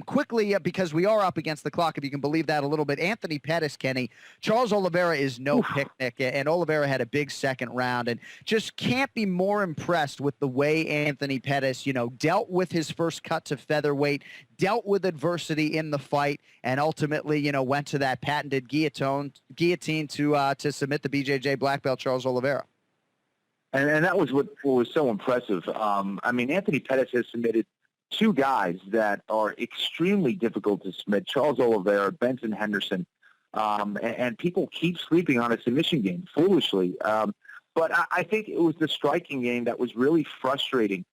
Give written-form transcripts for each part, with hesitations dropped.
Quickly, because we are up against the clock, if you can believe that a little bit, Anthony Pettis, Kenny, Charles Oliveira is no picnic, and Oliveira had a big second round, and just can't be more impressed with the way Anthony Pettis, dealt with his first cut to featherweight, dealt with adversity in the fight, and ultimately, went to that patented guillotine to submit the BJJ black belt Charles Oliveira. And that was what was so impressive. Anthony Pettis has submitted two guys that are extremely difficult to submit, Charles Oliveira, Benson Henderson, and people keep sleeping on his submission game, foolishly. But I think it was the striking game that was really frustrating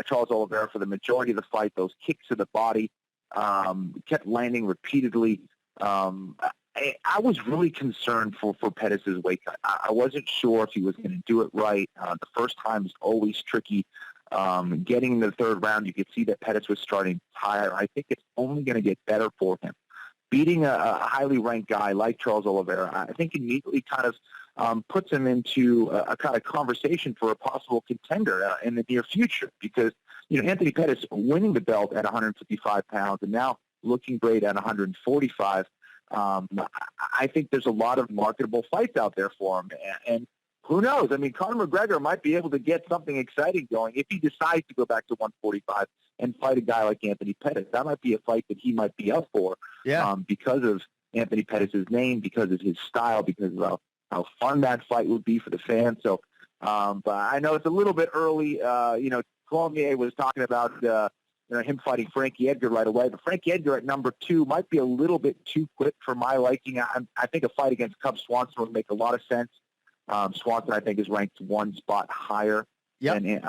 Charles Oliveira for the majority of the fight. Those kicks to the body kept landing repeatedly. I was really concerned for Pettis' weight cut. I wasn't sure if he was going to do it right. The first time is always tricky. Getting in the third round, you could see that Pettis was starting tired. I think it's only going to get better for him. Beating a highly ranked guy like Charles Oliveira, I think immediately kind of puts him into a kind of conversation for a possible contender in the near future, because Anthony Pettis winning the belt at 155 pounds and now looking great at 145. I think there's a lot of marketable fights out there for him, and who knows? Conor McGregor might be able to get something exciting going if he decides to go back to 145 and fight a guy like Anthony Pettis. That might be a fight that he might be up for, because of Anthony Pettis' name, because of his style, because of how fun that fight would be for the fans. So, but I know it's a little bit early. Cormier was talking about him fighting Frankie Edgar right away, but Frankie Edgar at number 2 might be a little bit too quick for my liking. I think a fight against Cub Swanson would make a lot of sense. Swanson, I think, is ranked one spot higher than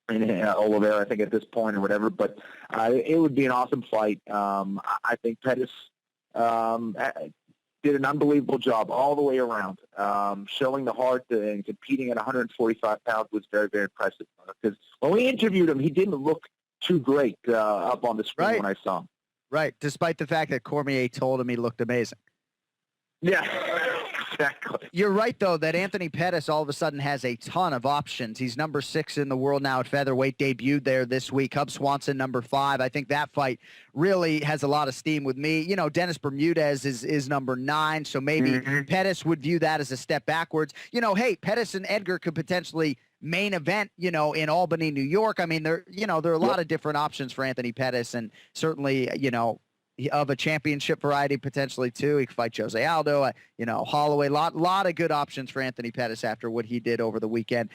Oliveira, I think, at this point or whatever. But it would be an awesome fight. I think Pettis did an unbelievable job all the way around. Showing the heart and competing at 145 pounds was very, very impressive. Because when we interviewed him, he didn't look too great up on the screen when I saw him. Right, despite the fact that Cormier told him he looked amazing. Yeah, exactly. You're right, though, that Anthony Pettis all of a sudden has a ton of options. He's number 6 in the world now at featherweight, debuted there this week. Cub Swanson, number 5. I think that fight really has a lot of steam with me. Dennis Bermudez is number 9, so maybe Pettis would view that as a step backwards. Hey, Pettis and Edgar could potentially main event, in Albany, New York. There are a lot of different options for Anthony Pettis, and certainly, of a championship variety potentially too. He could fight Jose Aldo, Holloway. Lot of good options for Anthony Pettis after what he did over the weekend.